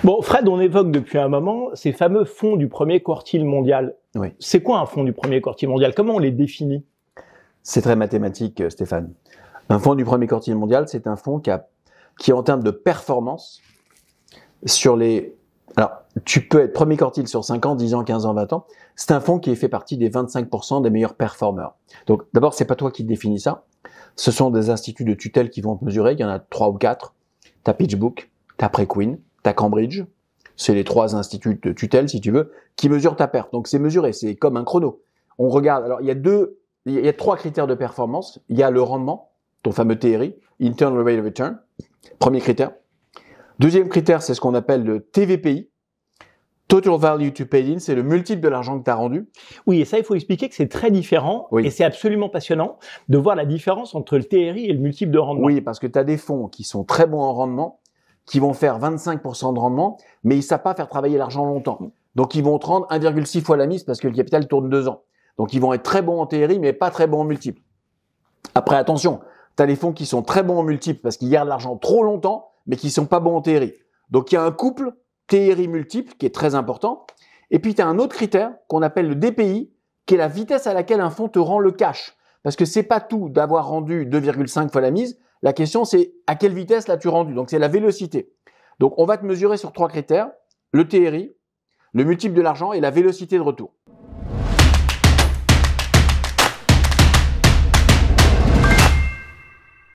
Bon, Fred, on évoque depuis un moment ces fameux fonds du premier quartile mondial. Oui. C'est quoi un fonds du premier quartile mondial? Comment on les définit? C'est très mathématique, Stéphane. Un fonds du premier quartile mondial, c'est un fonds qui en termes de performance, sur les... Alors, tu peux être premier quartile sur 5 ans, 10 ans, 15 ans, 20 ans. C'est un fonds qui fait partie des 25% des meilleurs performeurs. Donc, d'abord, c'est pas toi qui définis ça. Ce sont des instituts de tutelle qui vont te mesurer. Il y en a 3 ou 4. T'as PitchBook, t'as Preqin, t'as Cambridge. C'est les 3 instituts de tutelle, si tu veux, qui mesurent ta perte. Donc, c'est mesuré. C'est comme un chrono. On regarde. Alors, il y a 3 critères de performance. Il y a le rendement, ton fameux TRI, Internal Rate of Return. Premier critère. Deuxième critère, c'est ce qu'on appelle le TVPI. Total Value to Paid In, c'est le multiple de l'argent que tu as rendu. Oui, et ça, il faut expliquer que c'est très différent. Oui. Et c'est absolument passionnant de voir la différence entre le TRI et le multiple de rendement. Oui, parce que tu as des fonds qui sont très bons en rendement, qui vont faire 25% de rendement, mais ils ne savent pas faire travailler l'argent longtemps. Donc, ils vont te rendre 1,6 fois la mise parce que le capital tourne 2 ans. Donc, ils vont être très bons en TRI, mais pas très bons en multiple. Après, attention, tu as des fonds qui sont très bons en multiple parce qu'ils gardent l'argent trop longtemps, mais qui sont pas bons en TRI. Donc, il y a un couple TRI multiple qui est très important. Et puis, tu as un autre critère qu'on appelle le DPI, qui est la vitesse à laquelle un fonds te rend le cash. Parce que c'est pas tout d'avoir rendu 2,5 fois la mise. La question, c'est à quelle vitesse l'as-tu rendu? Donc, c'est la vélocité. Donc, on va te mesurer sur 3 critères. Le TRI, le multiple de l'argent et la vélocité de retour.